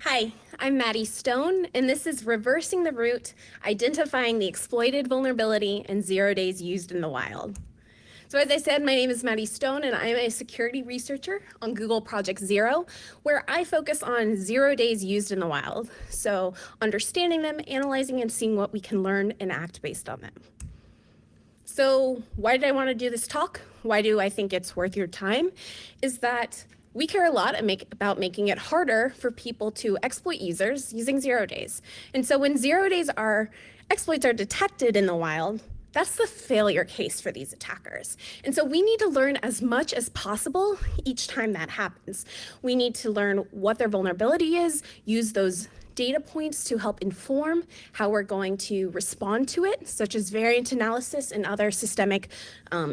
Hi, I'm Maddie Stone, and this is Reversing the Root, Identifying the Exploited Vulnerability in 0 Days Used in the Wild. So as I said, my name is Maddie Stone, and I'm a security researcher on Google Project Zero, where I focus on 0 days used in the wild. So understanding them, analyzing, and seeing what we can learn and act based on them. So why did I want to do this talk? Why do I think it's worth your time? Is that we care a lot about making it harder for people to exploit users using 0 days. And so when 0 days exploits are detected in the wild, that's the failure case for these attackers. And so we need to learn as much as possible each time that happens. We need to learn what their vulnerability is, use those data points to help inform how we're going to respond to it, such as variant analysis and other systemic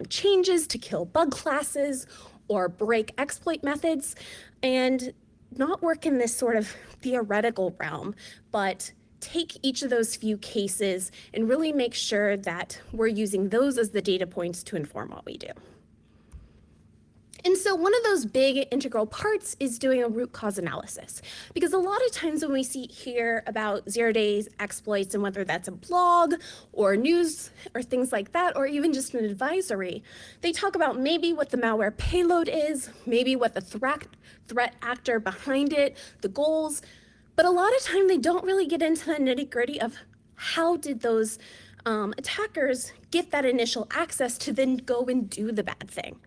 changes to kill bug classes or break exploit methods, and not work in this sort of theoretical realm, but take each of those few cases and really make sure that we're using those as the data points to inform what we do. And so one of those big integral parts is doing a root cause analysis, because a lot of times when we hear about 0 days exploits, and whether that's a blog or news or things like that, or even just an advisory, they talk about maybe what the malware payload is, maybe what the threat actor behind it, the goals, but a lot of time they don't really get into the nitty-gritty of how did those attackers get that initial access to then go and do the bad thing.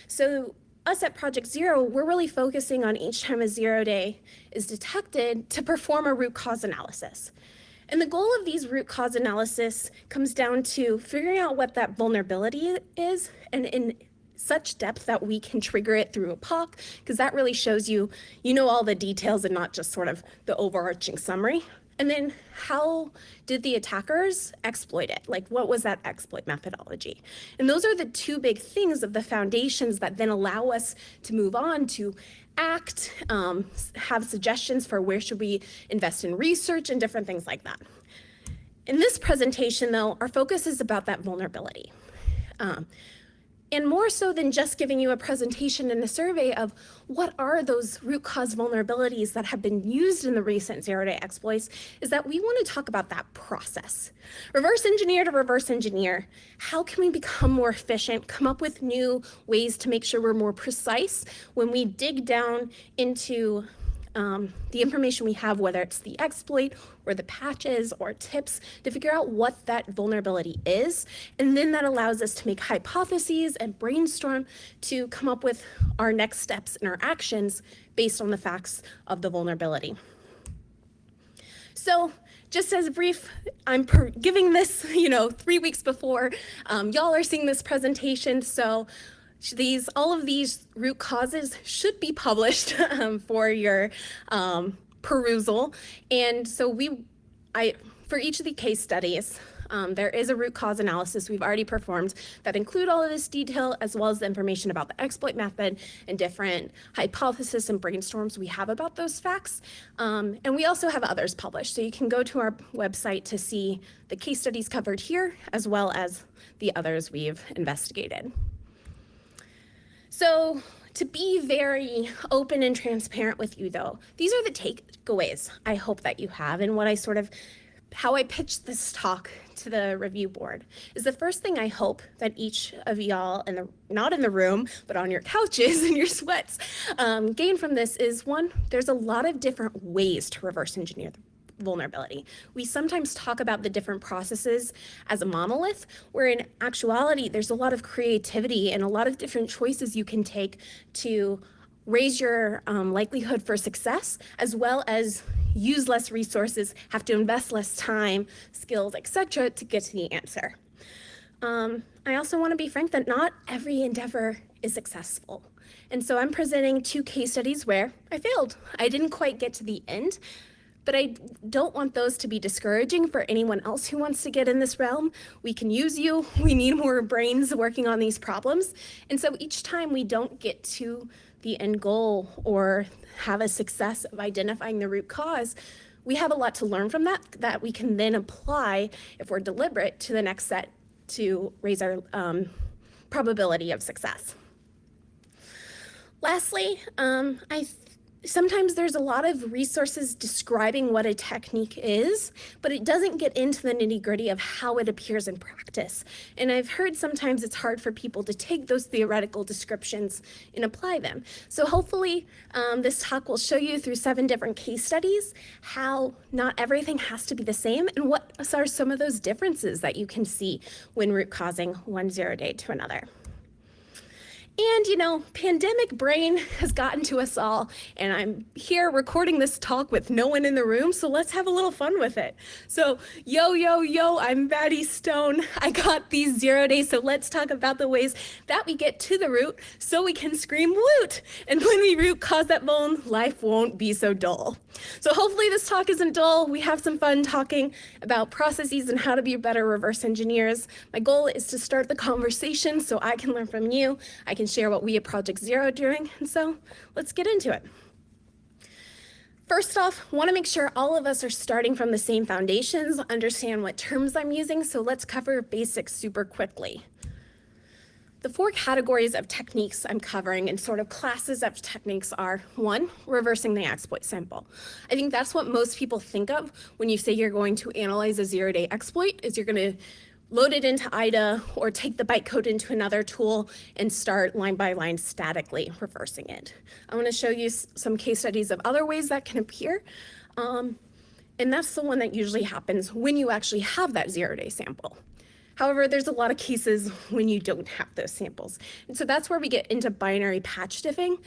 So us at Project Zero, we're really focusing on each time a 0 day is detected to perform a root cause analysis. And the goal of these root cause analysis comes down to figuring out what that vulnerability is, and in such depth that we can trigger it through a POC, because that really shows you know all the details and not just sort of the overarching summary. And then how did the attackers exploit it? Like, what was that exploit methodology? And those are the two big things of the foundations that then allow us to move on to act, have suggestions for where should we invest in research and different things like that. In this presentation, though, our focus is about that vulnerability. And more so than just giving you a presentation and a survey of what are those root cause vulnerabilities that have been used in the recent 0 day exploits, is that we want to talk about that process. Reverse engineer to reverse engineer. How can we become more efficient, come up with new ways to make sure we're more precise when we dig down into the information we have, whether it's the exploit or the patches or tips, to figure out what that vulnerability is. And then that allows us to make hypotheses and brainstorm to come up with our next steps and our actions based on the facts of the vulnerability. So just as a brief, I'm giving this 3 weeks before y'all are seeing this presentation. So all of these root causes should be published for your perusal. And so for each of the case studies, there is a root cause analysis we've already performed that include all of this detail, as well as the information about the exploit method and different hypotheses and brainstorms we have about those facts. And we also have others published. So you can go to our website to see the case studies covered here, as well as the others we've investigated. So to be very open and transparent with you, though, these are the takeaways I hope that you have, and how I pitched this talk to the review board is the first thing I hope that each of y'all, not in the room, but on your couches and your sweats, gain from this is, one, there's a lot of different ways to reverse engineer the vulnerability. We sometimes talk about the different processes as a monolith, where in actuality, there's a lot of creativity and a lot of different choices you can take to raise your likelihood for success, as well as use less resources, have to invest less time, skills, etc., to get to the answer. I also want to be frank that not every endeavor is successful. And so I'm presenting 2 case studies where I failed. I didn't quite get to the end. But I don't want those to be discouraging for anyone else who wants to get in this realm. We can use you. We need more brains working on these problems. And so each time we don't get to the end goal or have a success of identifying the root cause, we have a lot to learn from that we can then apply, if we're deliberate, to the next set to raise our probability of success. Lastly, sometimes there's a lot of resources describing what a technique is, but it doesn't get into the nitty-gritty of how it appears in practice. And I've heard sometimes it's hard for people to take those theoretical descriptions and apply them. So hopefully this talk will show you through 7 different case studies how not everything has to be the same and what are some of those differences that you can see when root causing one 0 day to another. And, you know, pandemic brain has gotten to us all, and I'm here recording this talk with no one in the room, so let's have a little fun with it. So, yo, I'm Maddie Stone. I got these 0 days, so let's talk about the ways that we get to the root so we can scream woot. And when we root cause that vuln, life won't be so dull. So hopefully this talk isn't dull. We have some fun talking about processes and how to be better reverse engineers. My goal is to start the conversation so I can learn from you. I can share what we at Project Zero are doing, and so let's get into it. First off, want to make sure all of us are starting from the same foundations, understand what terms I'm using, so let's cover basics super quickly. The 4 categories of techniques I'm covering and sort of classes of techniques are 1, reversing the exploit sample. I think that's what most people think of when you say you're going to analyze a 0 day exploit, is you're going to load it into IDA or take the bytecode into another tool and start line by line statically reversing it. I want to show you some case studies of other ways that can appear. And that's the one that usually happens when you actually have that 0 day sample. However, there's a lot of cases when you don't have those samples. And so that's where we get into binary patch diffing,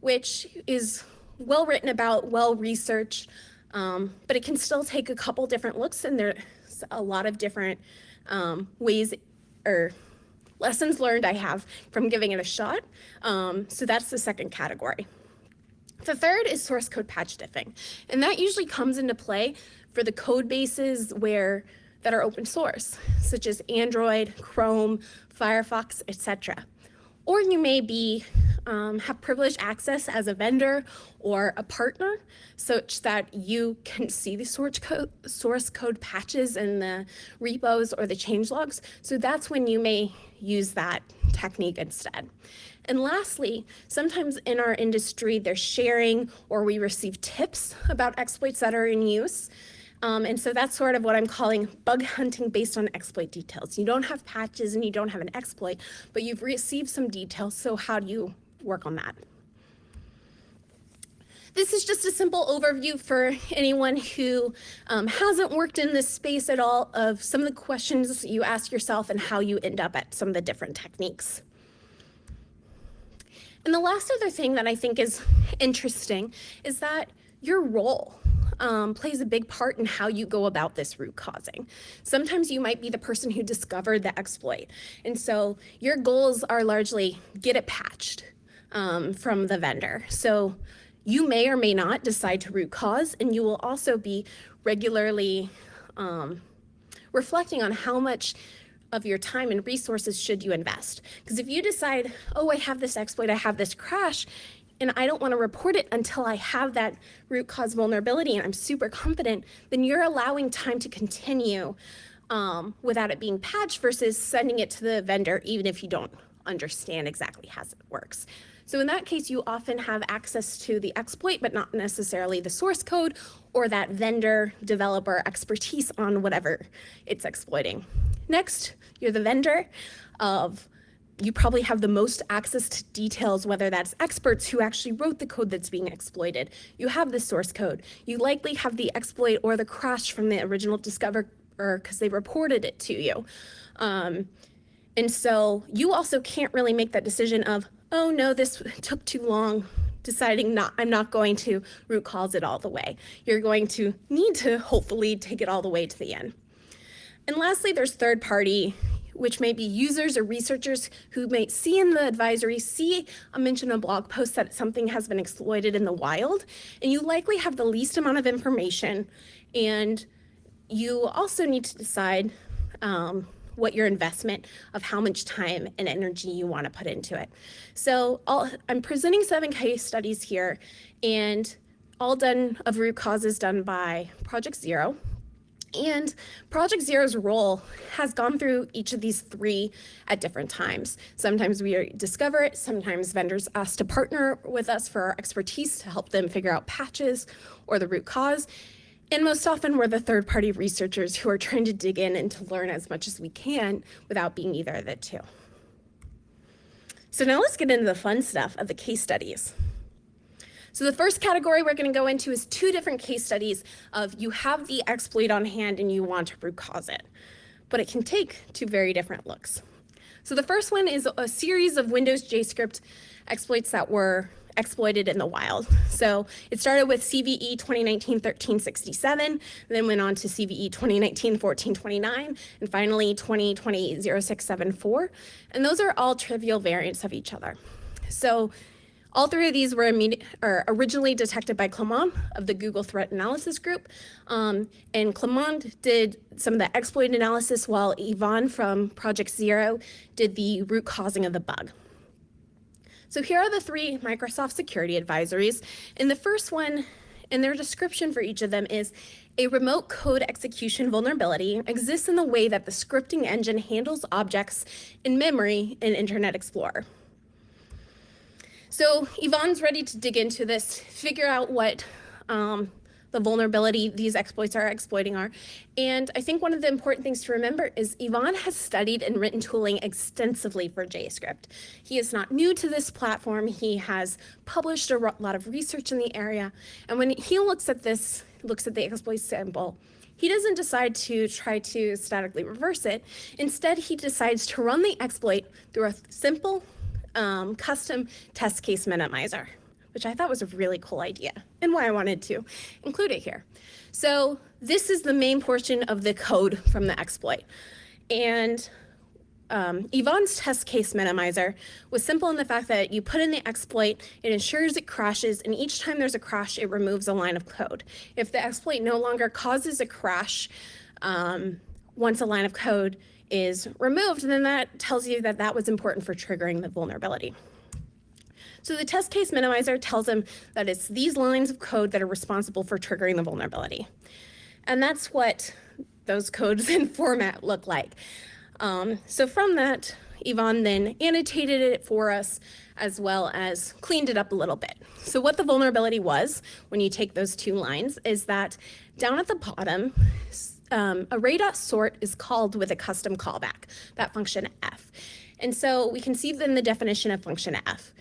which is well written about, well researched, but it can still take a couple different looks, and there's a lot of different ways or lessons learned I have from giving it a shot. So that's the second category. The third is source code patch diffing, and that usually comes into play for the code bases that are open source, such as Android, Chrome, Firefox, etc. Or you may have privileged access as a vendor or a partner, such that you can see the source code patches in the repos or the changelogs. So that's when you may use that technique instead. And lastly, sometimes in our industry, there's sharing or we receive tips about exploits that are in use. And so that's sort of what I'm calling bug hunting based on exploit details. You don't have patches and you don't have an exploit, but you've received some details, so how do you work on that? This is just a simple overview for anyone who hasn't worked in this space at all of some of the questions you ask yourself and how you end up at some of the different techniques. And the last other thing that I think is interesting is that your role plays a big part in how you go about this root causing. Sometimes you might be the person who discovered the exploit. And so your goals are largely get it patched from the vendor. So you may or may not decide to root cause, and you will also be regularly reflecting on how much of your time and resources should you invest. Because if you decide, oh, I have this exploit, I have this crash, and I don't want to report it until I have that root cause vulnerability and I'm super confident, then you're allowing time to continue without it being patched versus sending it to the vendor even if you don't understand exactly how it works. So in that case, you often have access to the exploit, but not necessarily the source code or that vendor developer expertise on whatever it's exploiting. Next, you're the vendor of you probably have the most access to details, whether that's experts who actually wrote the code that's being exploited. You have the source code. You likely have the exploit or the crash from the original discoverer because they reported it to you. And so you also can't really make that decision of, oh no, this took too long, deciding I'm not going to root cause it all the way. You're going to need to hopefully take it all the way to the end. And lastly, there's third party, which may be users or researchers who may see in the advisory, see a mention in a blog post that something has been exploited in the wild, and you likely have the least amount of information, and you also need to decide what your investment of how much time and energy you want to put into it. So I'm presenting 7 case studies here, and all done of root causes done by Project Zero. And Project Zero's role has gone through each of these three at different times. Sometimes we discover it, sometimes vendors ask to partner with us for our expertise to help them figure out patches or the root cause. And most often we're the third-party researchers who are trying to dig in and to learn as much as we can without being either of the two. So now let's get into the fun stuff of the case studies. So the first category we're going to go into is two different case studies of you have the exploit on hand and you want to root cause it, but it can take two very different looks. So the first one is a series of Windows JavaScript exploits that were exploited in the wild. So it started with CVE 2019-1367, then went on to CVE 2019-1429, and finally 2020-0674. And those are all trivial variants of each other. So all three of these were originally detected by Clement of the Google Threat Analysis Group. And Clement did some of the exploit analysis while Yvonne from Project Zero did the root causing of the bug. So here are the three Microsoft security advisories. And the first one, and their description for each of them is, a remote code execution vulnerability exists in the way that the scripting engine handles objects in memory in Internet Explorer. So Yvonne's ready to dig into this, figure out what the vulnerability these exploits are exploiting are. And I think one of the important things to remember is Yvonne has studied and written tooling extensively for JavaScript. He is not new to this platform. He has published a lot of research in the area. And when he looks at this, looks at the exploit sample, he doesn't decide to try to statically reverse it. Instead, he decides to run the exploit through a simple custom test case minimizer, which I thought was a really cool idea and why I wanted to include it here. So this is the main portion of the code from the exploit. And Yvonne's test case minimizer was simple in the fact that you put in the exploit, it ensures it crashes, and each time there's a crash, it removes a line of code. If the exploit no longer causes a crash, once a line of code is removed, then that tells you that that was important for triggering the vulnerability. So the test case minimizer tells him that it's these lines of code that are responsible for triggering the vulnerability. And that's what those codes and format look like. So from that, Yvonne then annotated it for us as well as cleaned it up a little bit. So what the vulnerability was when you take those two lines is that down at the bottom, array.sort is called with a custom callback, that function f. And so we can see in the definition of function f.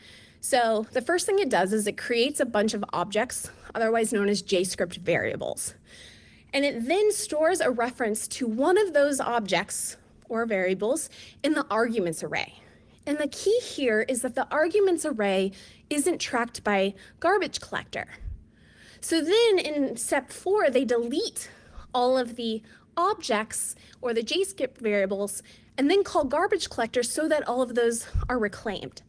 So the first thing it does is it creates a bunch of objects, otherwise known as JavaScript variables. And it then stores a reference to one of those objects or variables in the arguments array. And the key here is that the arguments array isn't tracked by garbage collector. So then in step 4, they delete all of the objects or the JavaScript variables and then call garbage collector so that all of those are reclaimed.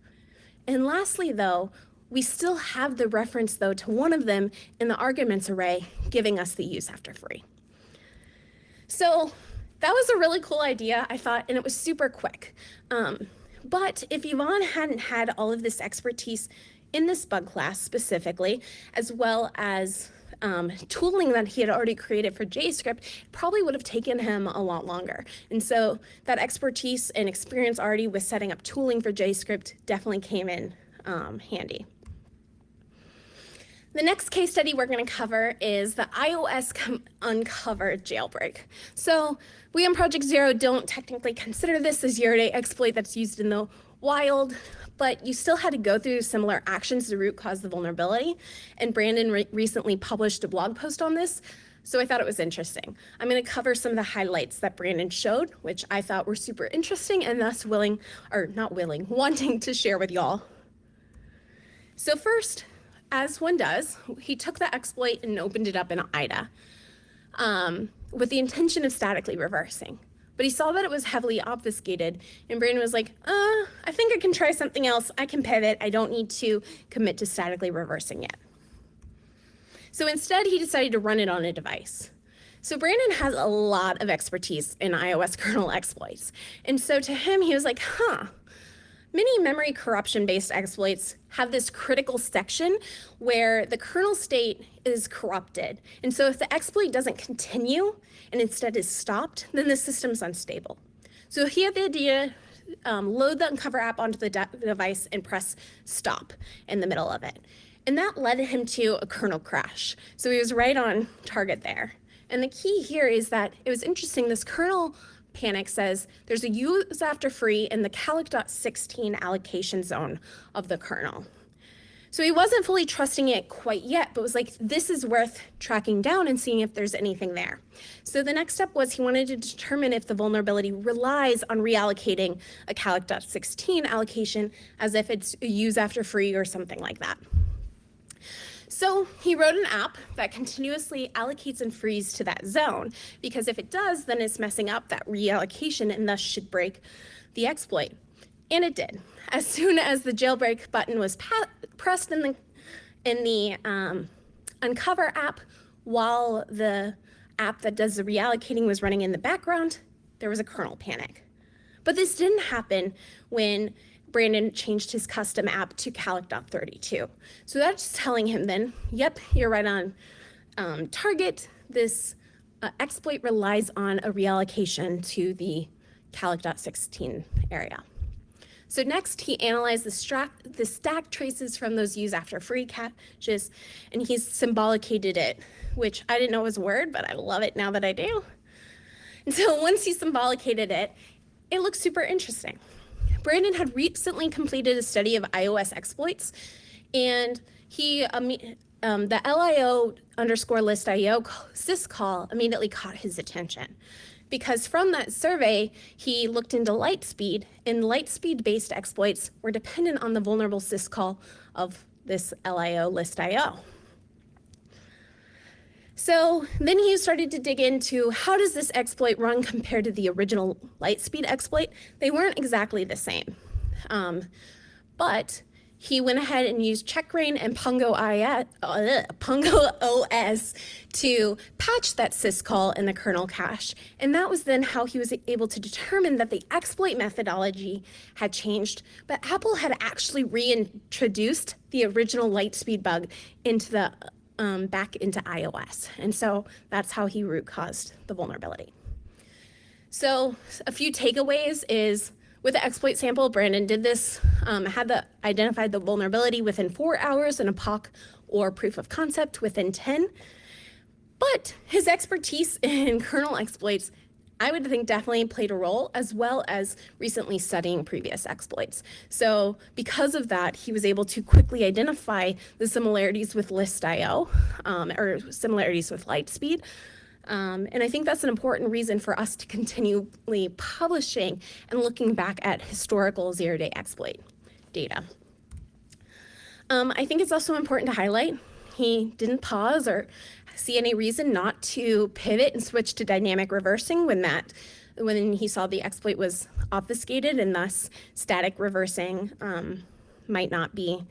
And lastly, though, we still have the reference, though, to one of them in the arguments array, giving us the use after free. So that was a really cool idea, I thought, and it was super quick. But if Yvonne hadn't had all of this expertise in this bug class specifically, as well as tooling that he had already created for JavaScript, it probably would have taken him a lot longer. And so that expertise and experience already with setting up tooling for JavaScript definitely came in handy. The next case study we're going to cover is the iOS uncovered jailbreak. So we on Project Zero don't technically consider this a zero-day exploit that's used in the wild, but you still had to go through similar actions to root cause the vulnerability. And Brandon recently published a blog post on this, so I thought it was interesting. I'm going to cover some of the highlights that Brandon showed, which I thought were super interesting and thus wanting to share with y'all. So first, as one does, he took the exploit and opened it up in IDA with the intention of statically reversing. But he saw that it was heavily obfuscated, and Brandon was like, I think I can try something else. I can pivot. I don't need to commit to statically reversing yet. So instead, he decided to run it on a device. So Brandon has a lot of expertise in iOS kernel exploits. And so to him, he was like, Many memory corruption-based exploits have this critical section where the kernel state is corrupted. And so if the exploit doesn't continue and instead is stopped, then the system's unstable. So he had the idea, load the Uncover app onto the device and press stop in the middle of it. And that led him to a kernel crash. So he was right on target there. And the key here is that it was interesting, this kernel panic says there's a use after free in the calc.16 allocation zone of the kernel. So he wasn't fully trusting it quite yet, but was like, this is worth tracking down and seeing if there's anything there. So the next step was he wanted to determine if the vulnerability relies on reallocating a calc.16 allocation as if it's a use after free or something like that. So he wrote an app that continuously allocates and frees to that zone, because if it does, then it's messing up that reallocation and thus should break the exploit. And it did. As soon as the jailbreak button was pressed in the Uncover app, while the app that does the reallocating was running in the background, there was a kernel panic. But this didn't happen when Brandon changed his custom app to calc.32. So that's telling him then, yep, you're right on target. This exploit relies on a reallocation to the calc.16 area. So next, he analyzed the stack traces from those use after free caches, and he's symbolicated it, which I didn't know was a word, but I love it now that I do. And so once he symbolicated it, it looks super interesting. Brandon had recently completed a study of iOS exploits, and he, the LIO_list.io syscall immediately caught his attention, because from that survey, he looked into Lightspeed, and Lightspeed-based exploits were dependent on the vulnerable syscall of this LIO_list.io. So then he started to dig into how does this exploit run compared to the original Lightspeed exploit. They weren't exactly the same, but he went ahead and used Checkbrain and Pungo OS to patch that syscall in the kernel cache. And that was then how he was able to determine that the exploit methodology had changed, but Apple had actually reintroduced the original Lightspeed bug into the back into iOS. And so that's how he root caused the vulnerability. So a few takeaways is with the exploit sample, Brandon did this, identified the vulnerability within 4 hours and a POC or proof of concept within 10. But his expertise in kernel exploits, I would think, definitely played a role, as well as recently studying previous exploits. So because of that, he was able to quickly identify the similarities with List.io, or similarities with Lightspeed. And I think that's an important reason for us to continually publishing and looking back at historical zero-day exploit data. I think it's also important to highlight he didn't pause or see any reason not to pivot and switch to dynamic reversing when he saw the exploit was obfuscated, and thus static reversing might not be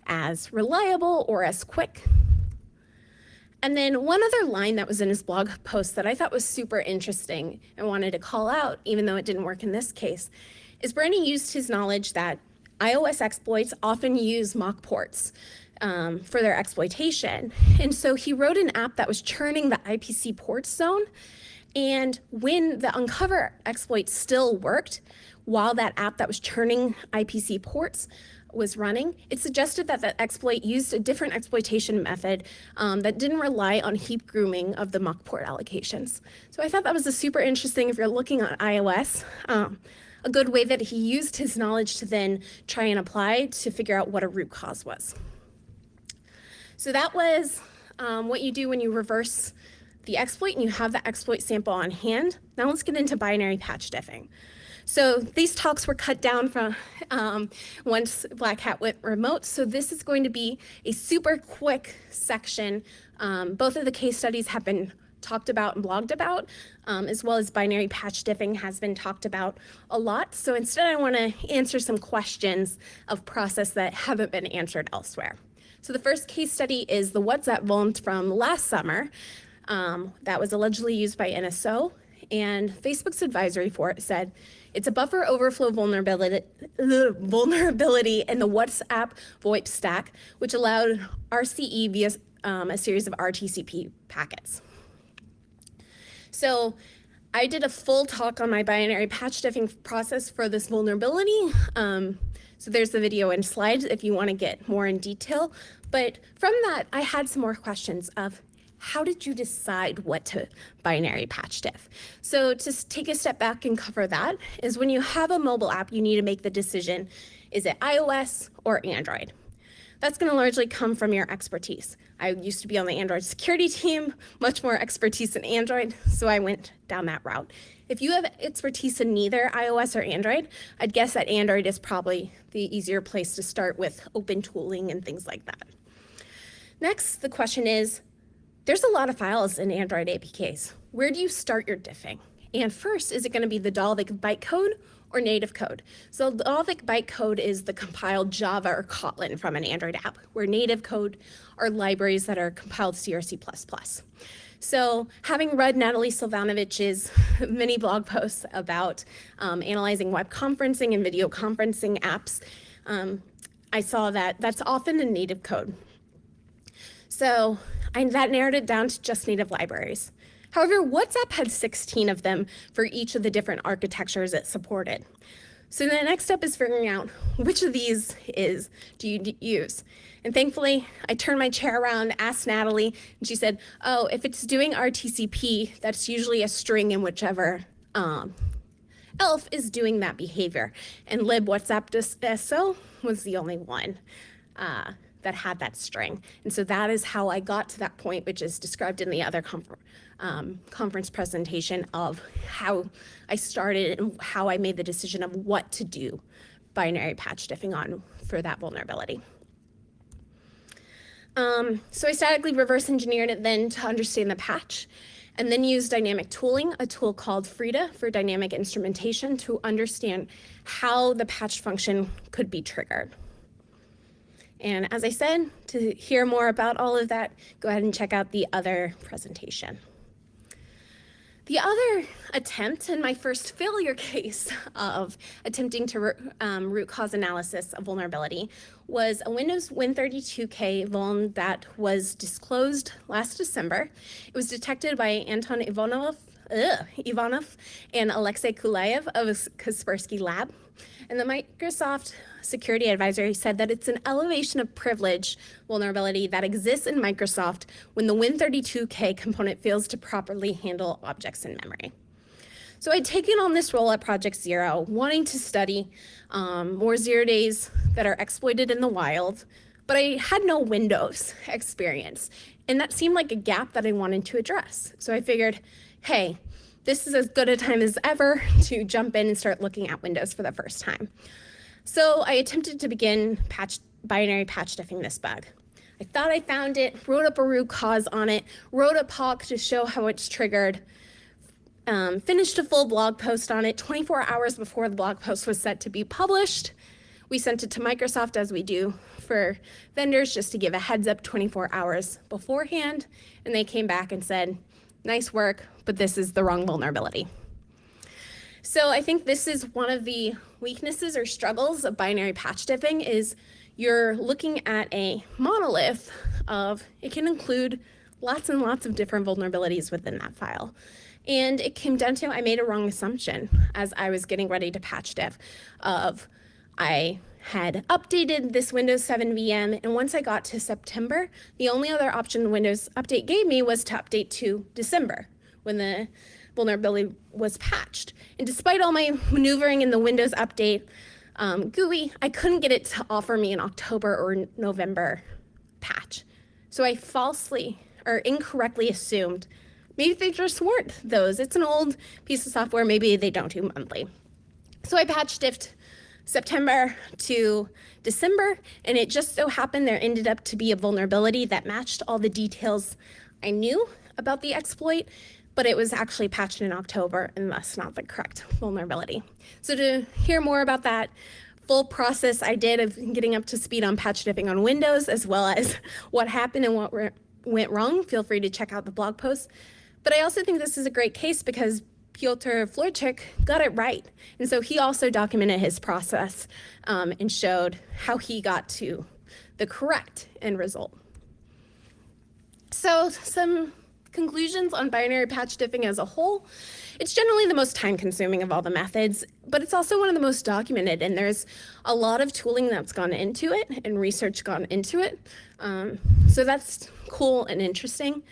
as reliable or as quick. And then one other line that was in his blog post that I thought was super interesting and wanted to call out, even though it didn't work in this case, is Brandon used his knowledge that iOS exploits often use mock ports for their exploitation. And so he wrote an app that was churning the IPC port zone. And when the Uncover exploit still worked, while that app that was churning IPC ports was running, it suggested that the exploit used a different exploitation method that didn't rely on heap grooming of the mock port allocations. So I thought that was a super interesting, if you're looking on iOS, a good way that he used his knowledge to then try and apply to figure out what a root cause was. So that was what you do when you reverse the exploit and you have the exploit sample on hand. Now let's get into binary patch diffing. So these talks were cut down from once Black Hat went remote. So this is going to be a super quick section. Both of the case studies have been talked about and blogged about, as well as binary patch diffing has been talked about a lot. So instead, I want to answer some questions of process that haven't been answered elsewhere. So the first case study is the WhatsApp vuln from last summer that was allegedly used by NSO, and Facebook's advisory for it said, It's a buffer overflow vulnerability in the WhatsApp VoIP stack, which allowed RCE via a series of RTCP packets. So I did a full talk on my binary patch diffing process for this vulnerability. So there's the video and slides if you want to get more in detail. But from that, I had some more questions of how did you decide what to binary patch diff? So to take a step back and cover that is when you have a mobile app, you need to make the decision, is it iOS or Android? That's going to largely come from your expertise. I used to be on the Android security team, much more expertise in Android, so I went down that route. If you have expertise in neither iOS or Android, I'd guess that Android is probably the easier place to start with open tooling and things like that. Next, the question is, there's a lot of files in Android APKs. Where do you start your diffing? And first, is it going to be the Dalvik bytecode or native code? So Dalvik bytecode is the compiled Java or Kotlin from an Android app, where native code are libraries that are compiled C or C++. So having read Natalie Silvanovich's many blog posts about analyzing web conferencing and video conferencing apps, I saw that that's often in native code. So that narrowed it down to just native libraries. However, WhatsApp had 16 of them for each of the different architectures it supported. So the next step is figuring out which of these do you use. And thankfully, I turned my chair around, asked Natalie, and she said, oh, if it's doing RTCP, that's usually a string in whichever ELF is doing that behavior. And libwhatsapp.so was the only one that had that string. And so that is how I got to that point, which is described in the other conference presentation of how I started and how I made the decision of what to do binary patch diffing on for that vulnerability. So I statically reverse engineered it then to understand the patch, and then used dynamic tooling, a tool called Frida for dynamic instrumentation, to understand how the patch function could be triggered. And as I said, to hear more about all of that, go ahead and check out the other presentation. The other attempt, and my first failure case of attempting to root cause analysis of vulnerability, was a Windows Win32k vuln that was disclosed last December. It was detected by Anton Ivanov and Alexei Kulayev of Kaspersky Lab. And the Microsoft Security Advisory said that it's an elevation of privilege vulnerability that exists in Microsoft when the Win32k component fails to properly handle objects in memory. So I'd taken on this role at Project Zero, wanting to study more 0 days that are exploited in the wild, but I had no Windows experience. And that seemed like a gap that I wanted to address. So I figured, hey, this is as good a time as ever to jump in and start looking at Windows for the first time. So I attempted to begin binary patch diffing this bug. I thought I found it, wrote up a root cause on it, wrote a POC to show how it's triggered, finished a full blog post on it 24 hours before the blog post was set to be published. We sent it to Microsoft, as we do for vendors, just to give a heads up 24 hours beforehand, and they came back and said, nice work, but this is the wrong vulnerability. So I think this is one of the weaknesses or struggles of binary patch diffing, is you're looking at a monolith of, it can include lots and lots of different vulnerabilities within that file. And it came down to, I made a wrong assumption as I was getting ready to patch diff of, I had updated this Windows 7 VM, and once I got to September, the only other option Windows Update gave me was to update to December, when the vulnerability was patched. And despite all my maneuvering in the Windows Update GUI, I couldn't get it to offer me an October or November patch. So I falsely or incorrectly assumed maybe they just weren't those. It's an old piece of software, maybe they don't do monthly. So I patch diffed September to December, and it just so happened there ended up to be a vulnerability that matched all the details I knew about the exploit, but it was actually patched in October and thus not the correct vulnerability. So to hear more about that full process I did of getting up to speed on patch diffing on Windows, as well as what happened and what went wrong, feel free to check out the blog post. But I also think this is a great case because Piotr Florczyk got it right. And so he also documented his process and showed how he got to the correct end result. So some conclusions on binary patch diffing as a whole. It's generally the most time-consuming of all the methods, but it's also one of the most documented, and there's a lot of tooling that's gone into it and research gone into it. So that's cool and interesting.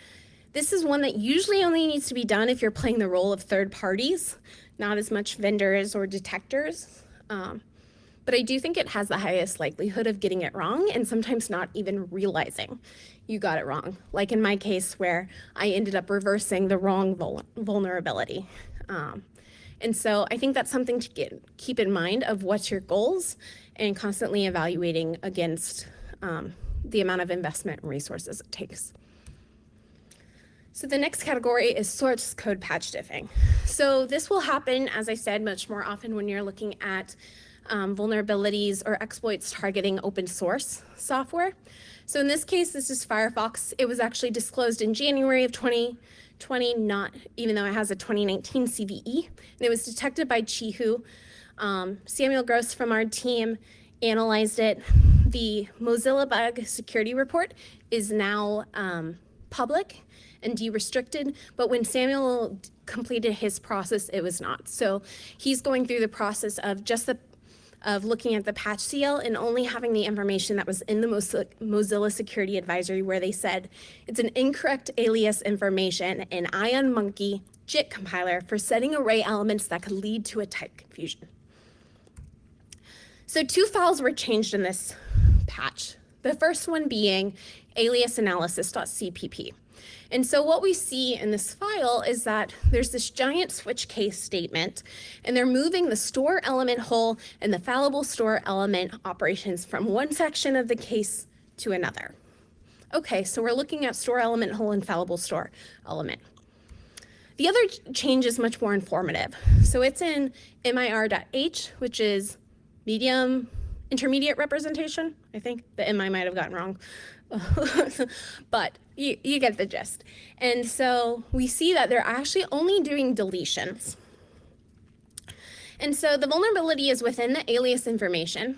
This is one that usually only needs to be done if you're playing the role of third parties, not as much vendors or detectors. But I do think it has the highest likelihood of getting it wrong and sometimes not even realizing you got it wrong. Like in my case where I ended up reversing the wrong vulnerability. And so I think that's something to keep in mind of what's your goals and constantly evaluating against the amount of investment and resources it takes. So the next category is source code patch diffing. So this will happen, as I said, much more often when you're looking at vulnerabilities or exploits targeting open source software. So in this case, this is Firefox. It was actually disclosed in January of 2020, not even though it has a 2019 CVE. And it was detected by Chihu. Samuel Gross from our team analyzed it. The Mozilla Bug Security Report is now public and de-restricted, but when Samuel completed his process, it was not. So he's going through the process of of looking at the patch CL and only having the information that was in the Mozilla Security Advisory, where they said it's an incorrect alias information in IonMonkey JIT compiler for setting array elements that could lead to a type confusion. So 2 files were changed in this patch. The first one being aliasanalysis.cpp. And so what we see in this file is that there's this giant switch case statement, and they're moving the store element hole and the fallible store element operations from one section of the case to another. Okay, so we're looking at store element hole and fallible store element. The other change is much more informative. So it's in mir.h, which is intermediate representation. I think the MI might have gotten wrong. But you get the gist. And so we see that they're actually only doing deletions. And so the vulnerability is within the alias information.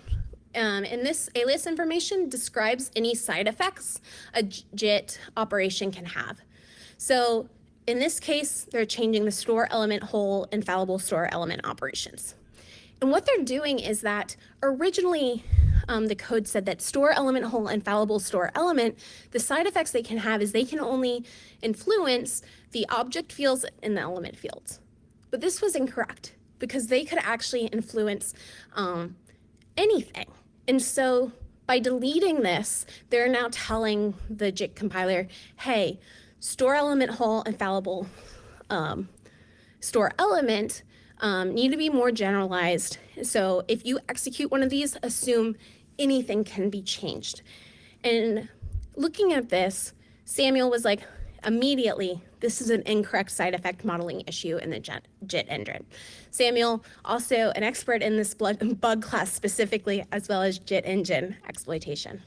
And this alias information describes any side effects a JIT operation can have. So in this case, they're changing the store element hole and fallible store element operations. And what they're doing is that originally the code said that store element hole and fallible store element, the side effects they can have is they can only influence the object fields and the element fields. But this was incorrect because they could actually influence anything. And so by deleting this, they're now telling the JIT compiler, hey, store element hole and fallible store element need to be more generalized. So if you execute one of these, assume anything can be changed. And looking at this, Samuel was like, immediately, this is an incorrect side effect modeling issue in the JIT engine. Samuel, also an expert in this bug class specifically, as well as JIT engine exploitation.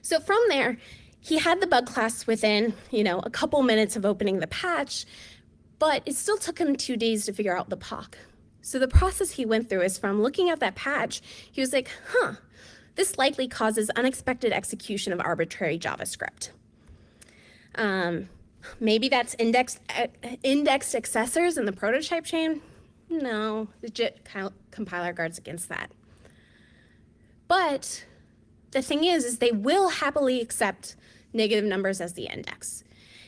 So from there, he had the bug class within, a couple minutes of opening the patch, but it still took him 2 days to figure out the POC. So the process he went through is from looking at that patch, he was like, this likely causes unexpected execution of arbitrary JavaScript. Maybe that's indexed accessors in the prototype chain. No, the JIT compiler guards against that. But the thing is they will happily accept negative numbers as the index.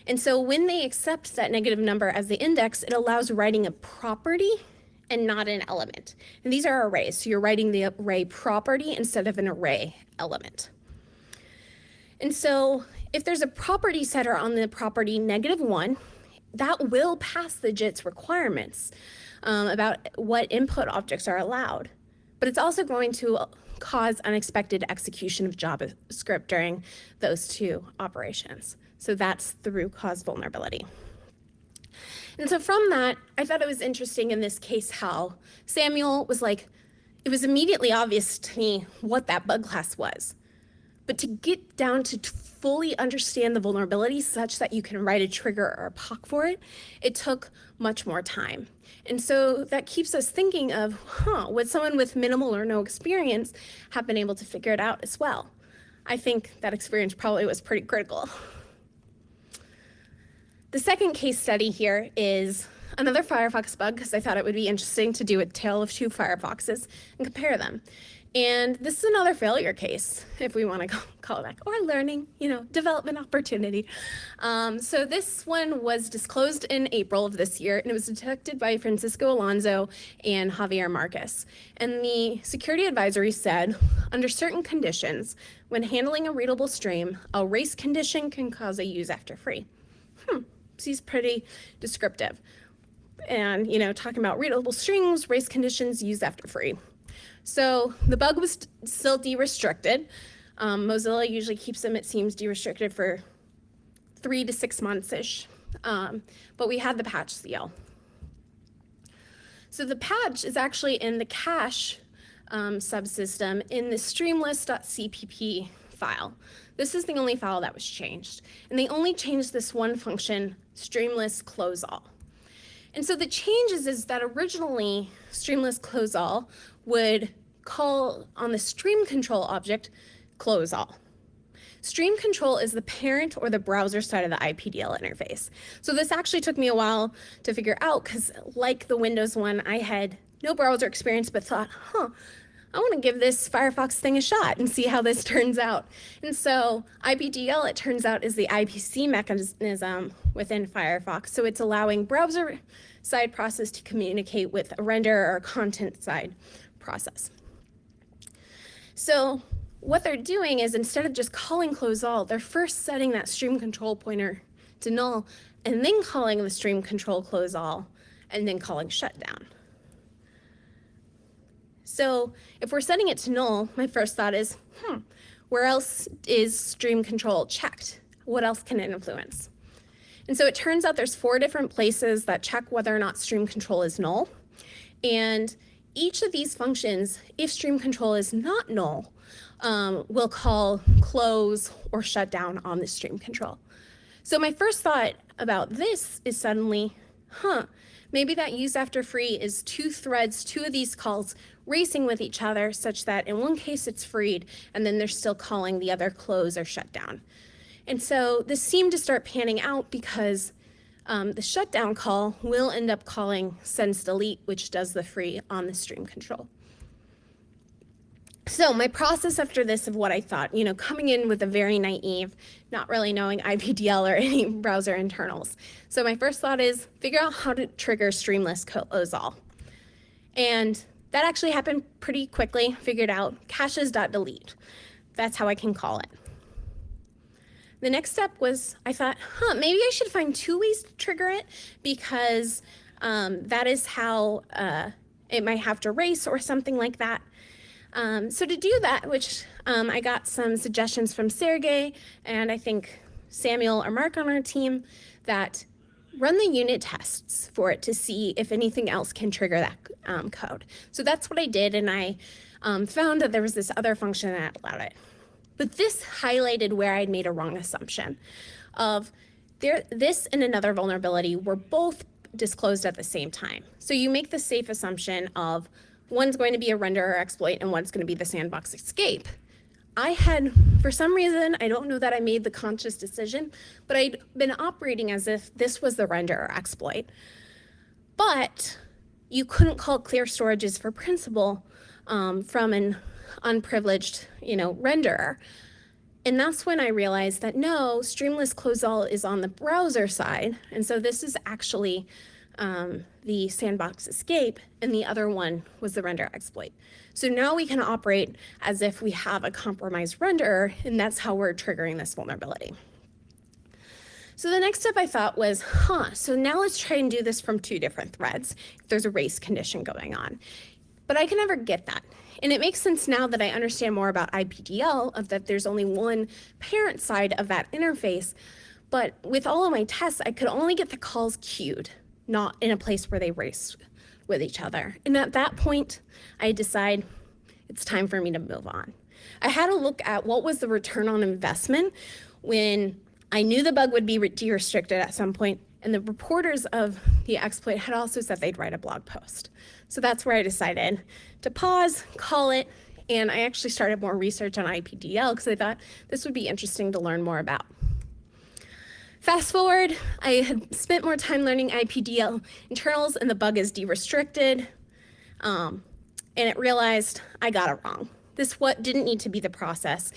And so when they accept that negative number as the index, it allows writing a property and not an element. And these are arrays, so you're writing the array property instead of an array element. And so if there's a property setter on the property -1, that will pass the JIT's requirements about what input objects are allowed. But it's also going to cause unexpected execution of JavaScript during those 2 operations. So that's the root cause vulnerability. And so from that, I thought it was interesting in this case how Samuel was like, it was immediately obvious to me what that bug class was. But to get down to fully understand the vulnerability such that you can write a trigger or a POC for it, it took much more time. And so that keeps us thinking of, would someone with minimal or no experience have been able to figure it out as well? I think that experience probably was pretty critical. The second case study here is another Firefox bug, because I thought it would be interesting to do a tale of two Firefoxes and compare them. And this is another failure case, if we want to call it back, or learning, development opportunity. So this one was disclosed in April of this year, and it was detected by Francisco Alonso and Javier Marcus. And the security advisory said, under certain conditions, when handling a readable stream, a race condition can cause a use after free. Seems pretty descriptive. And, talking about readable strings, race conditions, use after free. So the bug was still de-restricted. Mozilla usually keeps them, it seems, de-restricted for 3 to 6 months-ish. But we had the patch seal. So the patch is actually in the cache subsystem in the streamlist.cpp file. This is the only file that was changed. And they only changed this one function, streamlist close all. And so the changes is that originally streamlist close all would call on the stream control object close all. Stream control is the parent or the browser side of the IPDL interface. So this actually took me a while to figure out, because like the Windows one, I had no browser experience, but thought, I want to give this Firefox thing a shot and see how this turns out. And so IPDL, it turns out, is the IPC mechanism within Firefox. So it's allowing browser side process to communicate with a render or content side process. So what they're doing is, instead of just calling close all, they're first setting that stream control pointer to null, and then calling the stream control close all, and then calling shutdown. So if we're setting it to null, my first thought is, where else is stream control checked? What else can it influence? And so it turns out there's 4 different places that check whether or not stream control is null. And each of these functions, if stream control is not null, will call close or shut down on the stream control. So my first thought about this is suddenly, maybe that use after free is 2 threads, 2 of these calls racing with each other, such that in one case it's freed, and then they're still calling the other close or shut down. And so this seemed to start panning out because the shutdown call will end up calling sends delete, which does the free on the stream control. So my process after this of what I thought, coming in with a very naive, not really knowing IPDL or any browser internals. So my first thought is figure out how to trigger streamlist close all. And that actually happened pretty quickly. Figured out caches.delete. That's how I can call it. The next step was, I thought, maybe I should find 2 ways to trigger it, because that is how it might have to race or something like that. So to do that, which I got some suggestions from Sergey and I think Samuel or Mark on our team, that run the unit tests for it to see if anything else can trigger that code. So that's what I did, and I found that there was this other function that allowed it. But this highlighted where I'd made a wrong assumption of this and another vulnerability were both disclosed at the same time. So you make the safe assumption of one's going to be a render or exploit and one's going to be the sandbox escape. I had, for some reason, I don't know that I made the conscious decision, but I'd been operating as if this was the render or exploit. But you couldn't call clear storages for principal from an unprivileged, renderer. And that's when I realized that no, streamless close all is on the browser side. And so this is actually the sandbox escape, and the other one was the render exploit. So now we can operate as if we have a compromised renderer, and that's how we're triggering this vulnerability. So the next step I thought was, so now let's try and do this from 2 different threads if there's a race condition going on. But I can never get that. And it makes sense now that I understand more about IPDL, of that there's only one parent side of that interface. But with all of my tests, I could only get the calls queued, not in a place where they race with each other. And at that point, I decide it's time for me to move on. I had to look at what was the return on investment when I knew the bug would be de-restricted at some point, and the reporters of the exploit had also said they'd write a blog post. So that's where I decided to pause, call it, and I actually started more research on IPDL because I thought this would be interesting to learn more about. Fast forward, I had spent more time learning IPDL internals, and the bug is de-restricted, and it realized I got it wrong. This didn't need to be the process.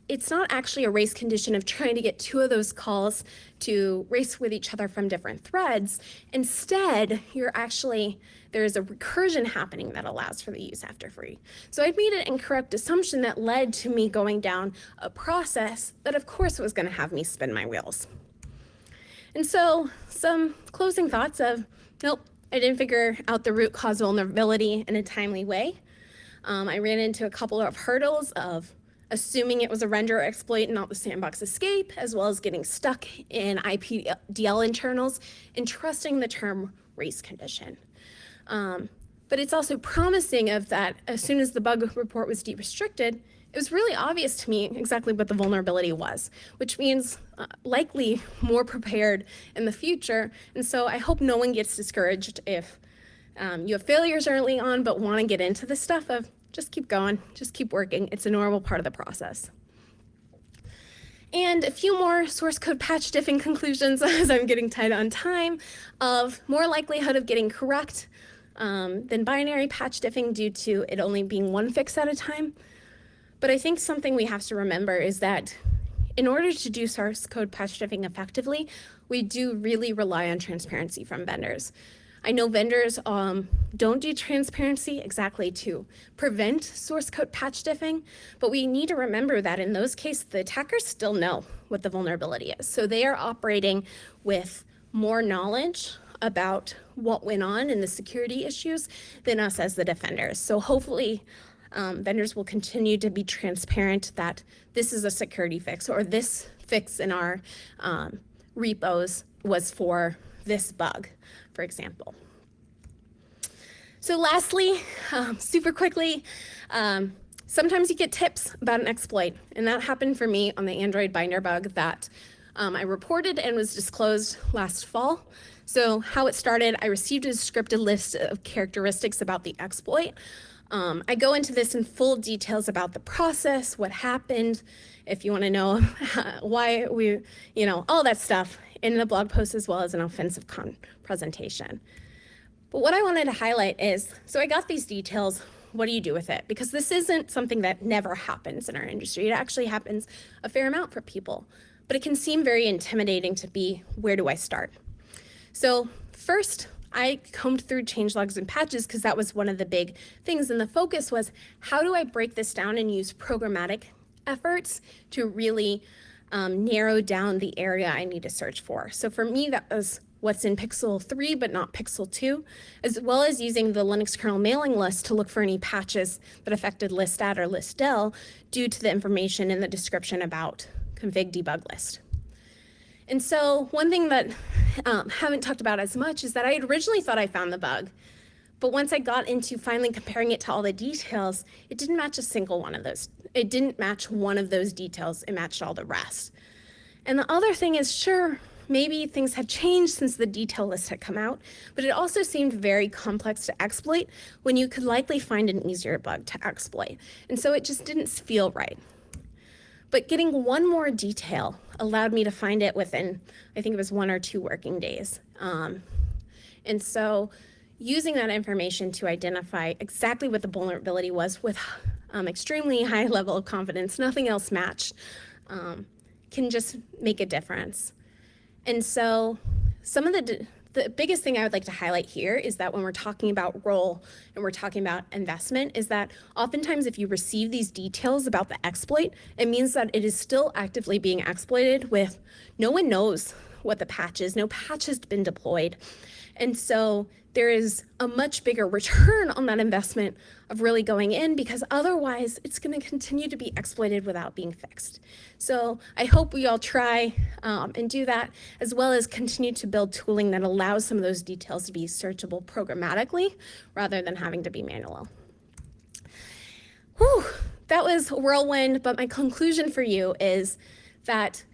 It's not actually a race condition of trying to get two of those calls to race with each other from different threads. Instead, there is a recursion happening that allows for the use after free. So I made an incorrect assumption that led to me going down a process that of course was going to have me spin my wheels. And so some closing thoughts of, nope, I didn't figure out the root cause vulnerability in a timely way. I ran into a couple of hurdles of assuming it was a render exploit and not the sandbox escape, as well as getting stuck in IPDL internals and trusting the term race condition. But it's also promising of that as soon as the bug report was de-restricted, it was really obvious to me exactly what the vulnerability was, which means likely more prepared in the future. And so I hope no one gets discouraged if you have failures early on but want to get into this stuff of just keep going, just keep working. It's a normal part of the process. And a few more source code patch diffing conclusions as I'm getting tight on time of more likelihood of getting correct than binary patch diffing due to it only being one fix at a time. But I think something we have to remember is that in order to do source code patch diffing effectively, we do really rely on transparency from vendors. I know vendors don't do transparency exactly to prevent source code patch diffing, but we need to remember that in those cases, the attackers still know what the vulnerability is. So they are operating with more knowledge about what went on in the security issues than us as the defenders. So hopefully vendors will continue to be transparent that this is a security fix or this fix in our repos was for this bug, for example. So lastly, super quickly, sometimes you get tips about an exploit, and that happened for me on the Android binder bug that I reported and was disclosed last fall. So how it started, I received a scripted list of characteristics about the exploit. I go into this in full details about the process, what happened, if you want to know why all that stuff in the blog post as well as an offensive presentation. But what I wanted to highlight is, so I got these details, what do you do with it? Because this isn't something that never happens in our industry. It actually happens a fair amount for people, but it can seem very intimidating to be, where do I start? So first, I combed through changelogs and patches because that was one of the big things, and the focus was, how do I break this down and use programmatic efforts to really narrow down the area I need to search for. So for me, that was what's in Pixel 3, but not Pixel 2, as well as using the Linux kernel mailing list to look for any patches that affected listat or listdel due to the information in the description about config debug list. And so one thing that haven't talked about as much is that I had originally thought I found the bug, but once I got into finally comparing it to all the details, it didn't match a single one of those. It didn't match one of those details, it matched all the rest. And the other thing is, sure, maybe things had changed since the detail list had come out, but it also seemed very complex to exploit when you could likely find an easier bug to exploit. And so it just didn't feel right. But getting one more detail allowed me to find it within, I think it was 1 or 2 working days. And so using that information to identify exactly what the vulnerability was with extremely high level of confidence, nothing else matched, can just make a difference. And so some of the biggest thing I would like to highlight here is that when we're talking about role and we're talking about investment, is that oftentimes if you receive these details about the exploit, it means that it is still actively being exploited with no one knows what the patch is, no patch has been deployed. And so there is a much bigger return on that investment of really going in, because otherwise it's going to continue to be exploited without being fixed. So I hope we all try and do that, as well as continue to build tooling that allows some of those details to be searchable programmatically rather than having to be manual. Whew, that was a whirlwind, but my conclusion for you is that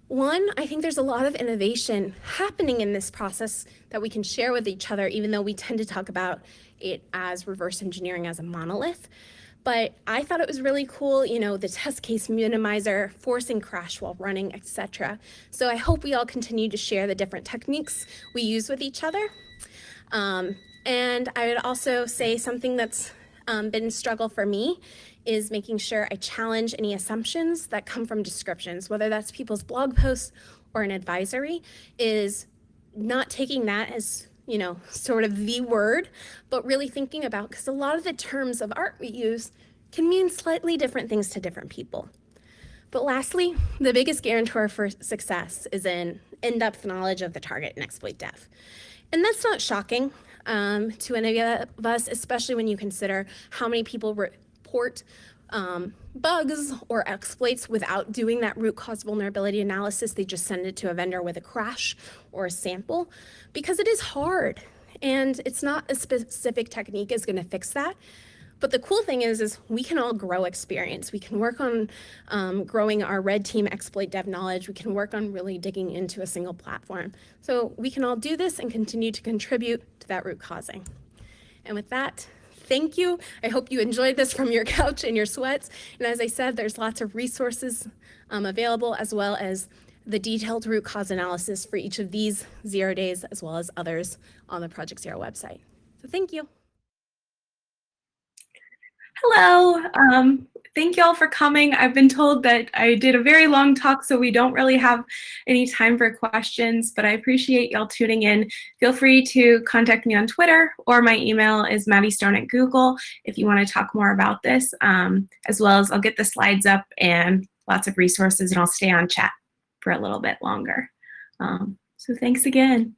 one, I think there's a lot of innovation happening in this process that we can share with each other, even though we tend to talk about it as reverse engineering as a monolith. But I thought it was really cool, you know, the test case minimizer, forcing crash while running, etc. So I hope we all continue to share the different techniques we use with each other. And I would also say something that's been a struggle for me is making sure I challenge any assumptions that come from descriptions, whether that's people's blog posts or an advisory, is not taking that as, you know, sort of the word, but really thinking about, because a lot of the terms of art we use can mean slightly different things to different people. But lastly, the biggest guarantor for success is in in-depth knowledge of the target and exploit depth. And that's not shocking to any of us, especially when you consider how many people report bugs or exploits without doing that root cause vulnerability analysis. They just send it to a vendor with a crash or a sample, because it is hard and it's not a specific technique is going to fix that. But the cool thing is we can all grow experience. We can work on growing our red team exploit dev knowledge. We can work on really digging into a single platform. So we can all do this and continue to contribute to that root causing. And with that, thank you. I hope you enjoyed this from your couch and your sweats. And as I said, there's lots of resources available, as well as the detailed root cause analysis for each of these 0 days, as well as others on the Project Zero website. So thank you. Hello, thank you all for coming. I've been told that I did a very long talk, so we don't really have any time for questions, but I appreciate y'all tuning in. Feel free to contact me on Twitter, or my email is maddystone@google if you want to talk more about this, as well as I'll get the slides up and lots of resources, and I'll stay on chat for a little bit longer. So thanks again.